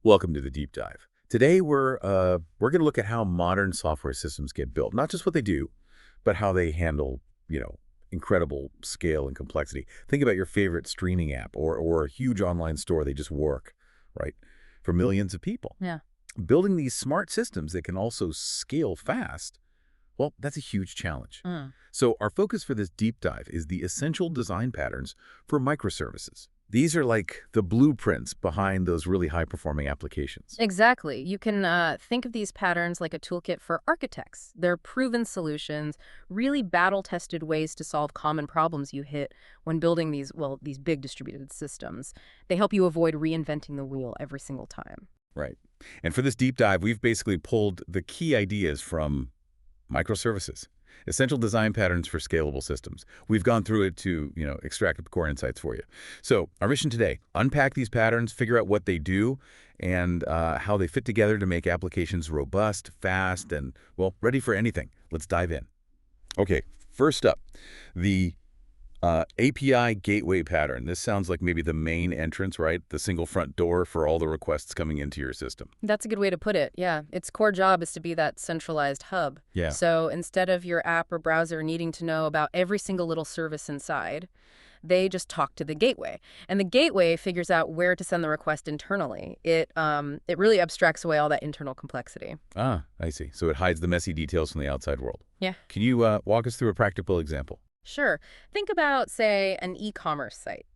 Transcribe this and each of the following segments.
Welcome to the deep dive. Today we're going to look at how modern software systems get built, not just what they do, but how they handle, incredible scale and complexity. Think about your favorite streaming app or a huge online store. They just work, right, for millions of people. Yeah. Building these smart systems that can also scale fast, well, that's a huge challenge. Mm. So our focus for this deep dive is the essential design patterns for microservices. These are like the blueprints behind those really high-performing applications. Exactly. You can think of these patterns like a toolkit for architects. They're proven solutions, really battle-tested ways to solve common problems you hit when building these big distributed systems. They help you avoid reinventing the wheel every single time. Right. And for this deep dive, we've basically pulled the key ideas from microservices, essential design patterns for scalable systems. We've gone through it to, extract the core insights for you. So our mission today, unpack these patterns, figure out what they do, and how they fit together to make applications robust, fast, and, well, ready for anything. Let's dive in. Okay, first up, the API gateway pattern. This sounds like maybe the main entrance, right? The single front door for all the requests coming into your system. That's a good way to put it, yeah. Its core job is to be that centralized hub. Yeah. So instead of your app or browser needing to know about every single little service inside, they just talk to the gateway. And the gateway figures out where to send the request internally. It really abstracts away all that internal complexity. Ah, I see. So it hides the messy details from the outside world. Yeah. Can you walk us through a practical example? Sure. Think about, say, an e-commerce site.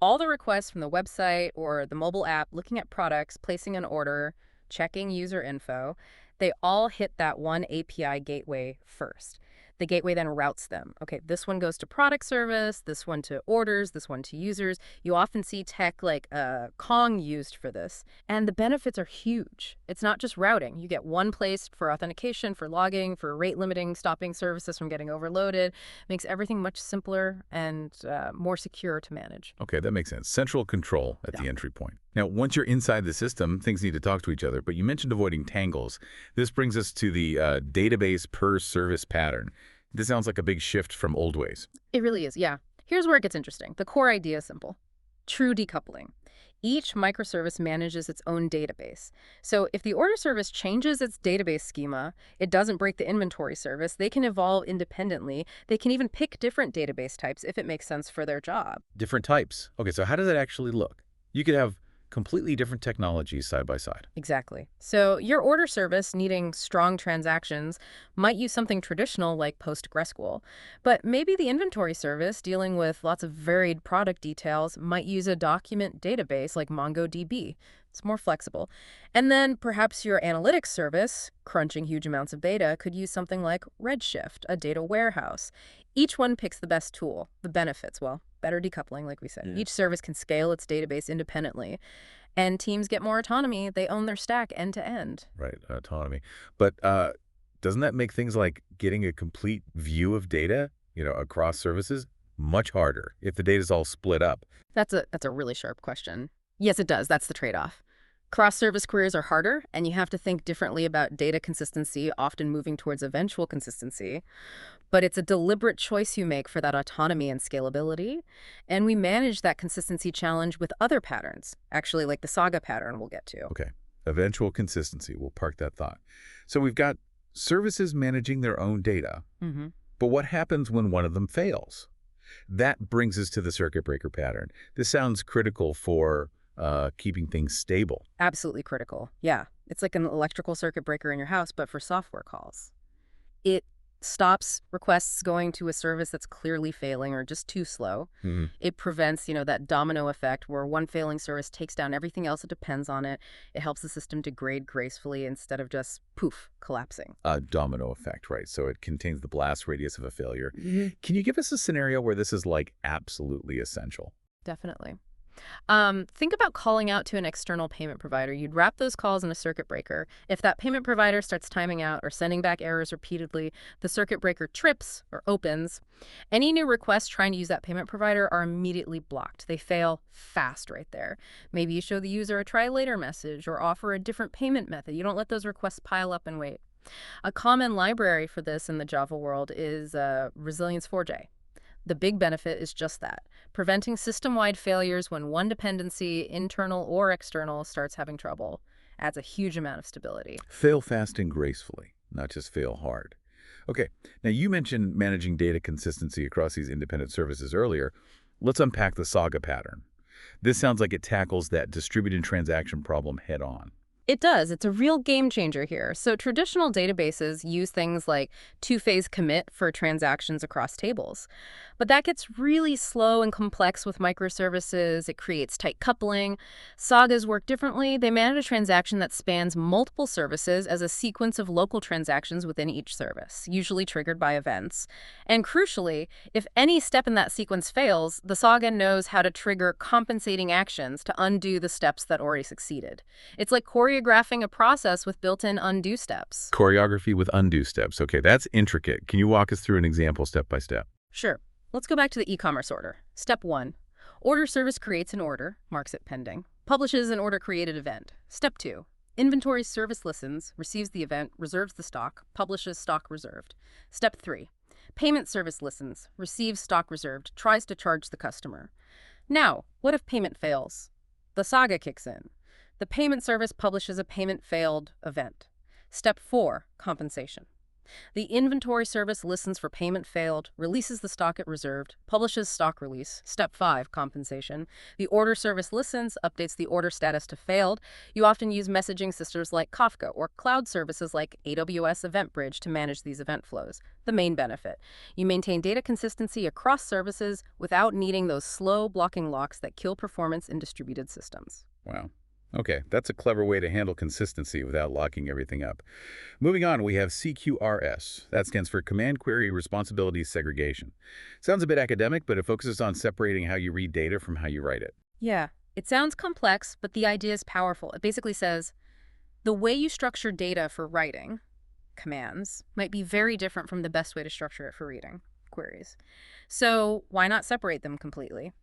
All the requests from the website or the mobile app looking at products, placing an order, checking user info, they all hit that one API gateway first. The gateway then routes them. Okay, this one goes to product service, this one to orders, this one to users. You often see tech like Kong used for this. And the benefits are huge. It's not just routing. You get one place for authentication, for logging, for rate limiting, stopping services from getting overloaded. Makes everything much simpler and more secure to manage. Okay, that makes sense. Central control at the entry point. Now, once you're inside the system, things need to talk to each other, but you mentioned avoiding tangles. This brings us to the database per service pattern. This sounds like a big shift from old ways. It really is, yeah. Here's where it gets interesting. The core idea is simple. True decoupling. Each microservice manages its own database. So if the order service changes its database schema, it doesn't break the inventory service. They can evolve independently. They can even pick different database types if it makes sense for their job. Different types. Okay, so how does that actually look? You could have completely different technologies side by side. Exactly. So your order service needing strong transactions might use something traditional like PostgreSQL, but maybe the inventory service dealing with lots of varied product details might use a document database like MongoDB. It's more flexible. And then perhaps your analytics service, crunching huge amounts of data, could use something like Redshift, a data warehouse. Each one picks the best tool. The benefits, well, better decoupling, like we said. Yeah. Each service can scale its database independently, and teams get more autonomy. They own their stack end to end. Right, autonomy. But doesn't that make things like getting a complete view of data, across services much harder if the data's all split up? That's a really sharp question. Yes, it does. That's the trade-off. Cross-service queries are harder, and you have to think differently about data consistency, often moving towards eventual consistency. But it's a deliberate choice you make for that autonomy and scalability. And we manage that consistency challenge with other patterns, actually like the Saga pattern we'll get to. Okay, eventual consistency. We'll park that thought. So we've got services managing their own data. Mm-hmm. But what happens when one of them fails? That brings us to the circuit breaker pattern. This sounds critical for keeping things stable. Absolutely critical. Yeah. It's like an electrical circuit breaker in your house, but for software calls. It stops requests going to a service that's clearly failing or just too slow. Mm-hmm. It prevents, that domino effect where one failing service takes down everything else that depends on it. It helps the system degrade gracefully instead of just, poof, collapsing. A domino effect, right? So it contains the blast radius of a failure. Mm-hmm. Can you give us a scenario where this is like absolutely essential? Definitely. Think about calling out to an external payment provider. You'd wrap those calls in a circuit breaker. If that payment provider starts timing out or sending back errors repeatedly, the circuit breaker trips or opens. Any new requests trying to use that payment provider are immediately blocked. They fail fast right there. Maybe you show the user a try later message or offer a different payment method. You don't let those requests pile up and wait. A common library for this in the Java world is Resilience 4J. The big benefit is just that, preventing system-wide failures when one dependency, internal or external, starts having trouble. Adds a huge amount of stability. Fail fast and gracefully, not just fail hard. Okay, now you mentioned managing data consistency across these independent services earlier. Let's unpack the Saga pattern. This sounds like it tackles that distributed transaction problem head on. It does. It's a real game changer here. So traditional databases use things like two-phase commit for transactions across tables. But that gets really slow and complex with microservices. It creates tight coupling. Sagas work differently. They manage a transaction that spans multiple services as a sequence of local transactions within each service, usually triggered by events. And crucially, if any step in that sequence fails, the Saga knows how to trigger compensating actions to undo the steps that already succeeded. It's like choreographing a process with built-in undo steps. Choreography with undo steps. Okay, that's intricate. Can you walk us through an example step by step? Sure. Let's go back to the e-commerce order. Step 1. Order service creates an order, marks it pending, publishes an order created event. Step 2. Inventory service listens, receives the event, reserves the stock, publishes stock reserved. Step 3. Payment service listens, receives stock reserved, tries to charge the customer. Now, what if payment fails? The Saga kicks in. The payment service publishes a payment failed event. Step 4. Compensation. The inventory service listens for payment failed, releases the stock it reserved, publishes stock release. Step 5. Compensation. The order service listens, updates the order status to failed. You often use messaging systems like Kafka or cloud services like AWS EventBridge to manage these event flows. The main benefit: you maintain data consistency across services without needing those slow blocking locks that kill performance in distributed systems. Wow. Okay, that's a clever way to handle consistency without locking everything up. Moving on, we have CQRS. That stands for Command Query Responsibility Segregation. Sounds a bit academic, but it focuses on separating how you read data from how you write it. Yeah, it sounds complex, but the idea is powerful. It basically says the way you structure data for writing commands might be very different from the best way to structure it for reading queries. So why not separate them completely?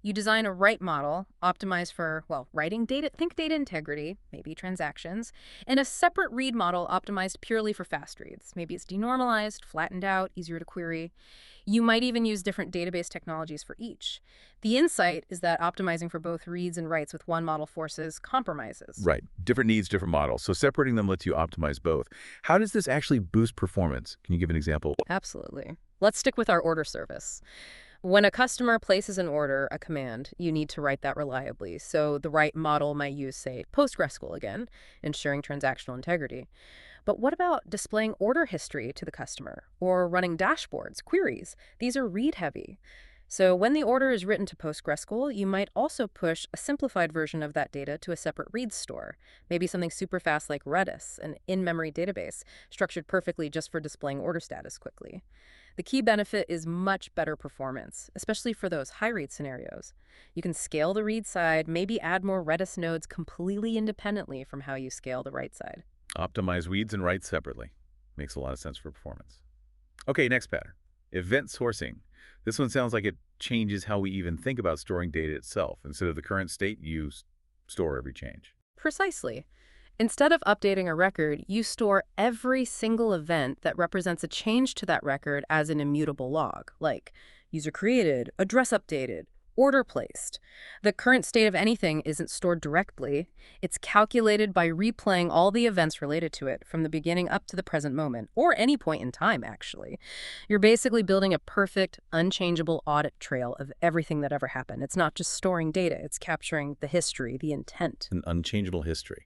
You design a write model optimized for, well, writing data, think data integrity, maybe transactions, and a separate read model optimized purely for fast reads. Maybe it's denormalized, flattened out, easier to query. You might even use different database technologies for each. The insight is that optimizing for both reads and writes with one model forces compromises. Right. Different needs, different models. So separating them lets you optimize both. How does this actually boost performance? Can you give an example? Absolutely. Let's stick with our order service. When a customer places an order, a command, you need to write that reliably. So the write model might use, say, PostgreSQL again, ensuring transactional integrity. But what about displaying order history to the customer or running dashboards, queries? These are read-heavy. So when the order is written to PostgreSQL, you might also push a simplified version of that data to a separate read store, maybe something super fast like Redis, an in-memory database, structured perfectly just for displaying order status quickly. The key benefit is much better performance, especially for those high-read scenarios. You can scale the read side, maybe add more Redis nodes completely independently from how you scale the write side. Optimize reads and writes separately. Makes a lot of sense for performance. Okay, next pattern. Event sourcing. This one sounds like it changes how we even think about storing data itself. Instead of the current state, you store every change. Precisely. Instead of updating a record, you store every single event that represents a change to that record as an immutable log, like user created, address updated, order placed. The current state of anything isn't stored directly. It's calculated by replaying all the events related to it from the beginning up to the present moment, or any point in time, actually. You're basically building a perfect, unchangeable audit trail of everything that ever happened. It's not just storing data, it's capturing the history, the intent. An unchangeable history.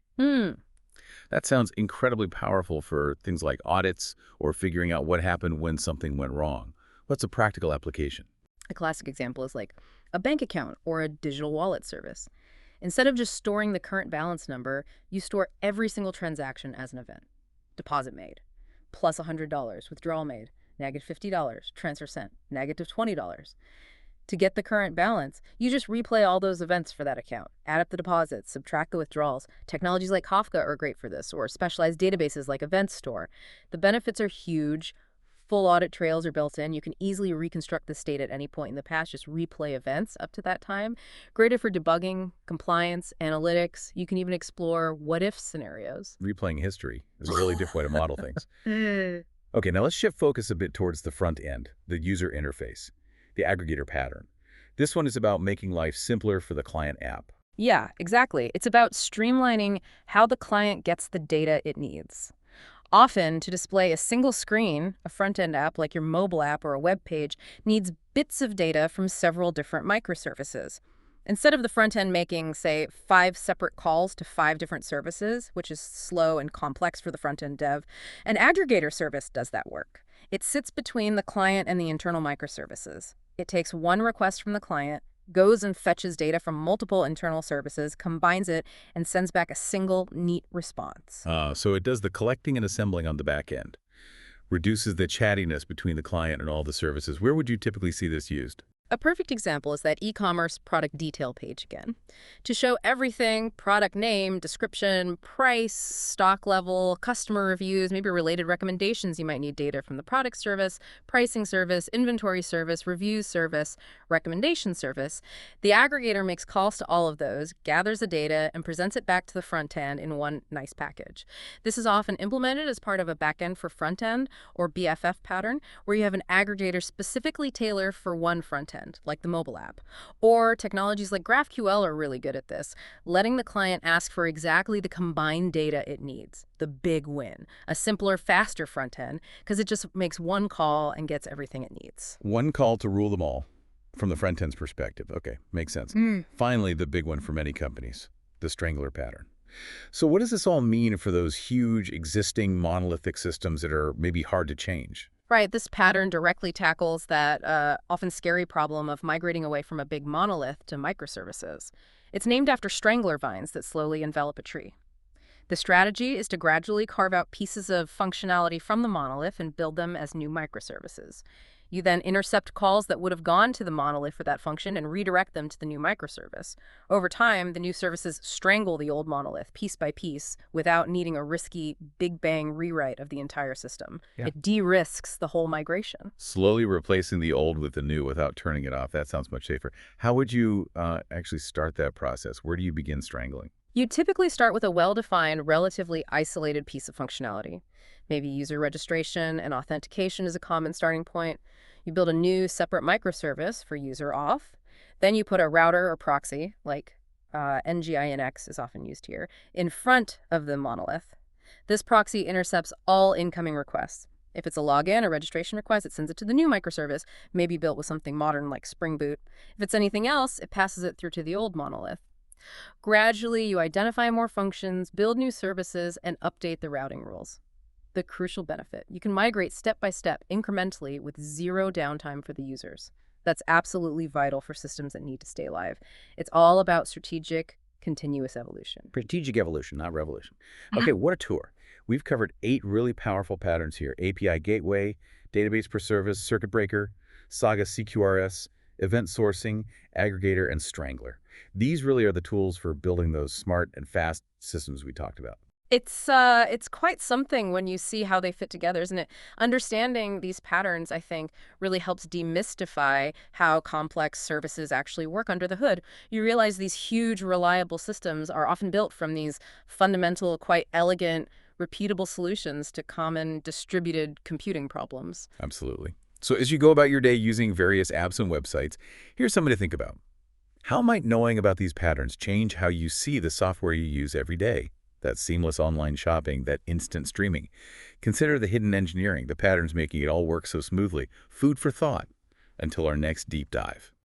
That sounds incredibly powerful for things like audits or figuring out what happened when something went wrong. What's a practical application? A classic example is like a bank account or a digital wallet service. Instead of just storing the current balance number, you store every single transaction as an event. Deposit made, plus $100, withdrawal made, negative $50, transfer sent, negative $20. To get the current balance, you just replay all those events for that account, add up the deposits, subtract the withdrawals. Technologies like Kafka are great for this, or specialized databases like Event Store. The benefits are huge. Full audit trails are built in. You can easily reconstruct the state at any point in the past, just replay events up to that time. Great for debugging, compliance, analytics. You can even explore what-if scenarios. Replaying history is a really different way to model things. Okay, now let's shift focus a bit towards the front end, the user interface. the aggregator pattern. This one is about making life simpler for the client app. Yeah, exactly. It's about streamlining how the client gets the data it needs. Often, to display a single screen, a front-end app like your mobile app or a web page needs bits of data from several different microservices. Instead of the front end making, say, 5 separate calls to 5 different services, which is slow and complex for the front end dev, an aggregator service does that work. It sits between the client and the internal microservices. It takes one request from the client, goes and fetches data from multiple internal services, combines it, and sends back a single, neat response. So it does the collecting and assembling on the back end, reduces the chattiness between the client and all the services. Where would you typically see this used? A perfect example is that e-commerce product detail page again. To show everything, product name, description, price, stock level, customer reviews, maybe related recommendations, you might need data from the product service, pricing service, inventory service, reviews service, recommendation service. The aggregator makes calls to all of those, gathers the data, and presents it back to the front end in one nice package. This is often implemented as part of a backend for front end or BFF pattern, where you have an aggregator specifically tailored for one front end, like the mobile app. Or technologies like GraphQL are really good at this, letting the client ask for exactly the combined data it needs. The big win. A simpler, faster front end, because it just makes one call and gets everything it needs. One call to rule them all from the front end's perspective. Okay, makes sense. Finally, the big one for many companies, the strangler pattern. So what does this all mean for those huge existing monolithic systems that are maybe hard to change? Right, this pattern directly tackles that often scary problem of migrating away from a big monolith to microservices. It's named after strangler vines that slowly envelop a tree. The strategy is to gradually carve out pieces of functionality from the monolith and build them as new microservices. You then intercept calls that would have gone to the monolith for that function and redirect them to the new microservice. Over time, the new services strangle the old monolith piece by piece without needing a risky big bang rewrite of the entire system. Yeah. It de-risks the whole migration. Slowly replacing the old with the new without turning it off. That sounds much safer. How would you actually start that process? Where do you begin strangling? You typically start with a well-defined, relatively isolated piece of functionality. Maybe user registration and authentication is a common starting point. You build a new separate microservice for user auth. Then you put a router or proxy, like NGINX is often used here, in front of the monolith. This proxy intercepts all incoming requests. If it's a login or registration request, it sends it to the new microservice, maybe built with something modern like Spring Boot. If it's anything else, it passes it through to the old monolith. Gradually, you identify more functions, build new services, and update the routing rules. The crucial benefit: you can migrate step by step, incrementally, with zero downtime for the users. That's absolutely vital for systems that need to stay alive. It's all about strategic, continuous evolution. Strategic evolution, not revolution. Okay, what a tour. We've covered 8 really powerful patterns here: API gateway, database per service, circuit breaker, Saga CQRS, event sourcing, aggregator, and strangler. These really are the tools for building those smart and fast systems we talked about. It's quite something when you see how they fit together, isn't it? Understanding these patterns, I think, really helps demystify how complex services actually work under the hood. You realize these huge, reliable systems are often built from these fundamental, quite elegant, repeatable solutions to common distributed computing problems. Absolutely. So as you go about your day using various apps and websites, here's something to think about. How might knowing about these patterns change how you see the software you use every day? That seamless online shopping, that instant streaming. Consider the hidden engineering, the patterns making it all work so smoothly. Food for thought until our next deep dive.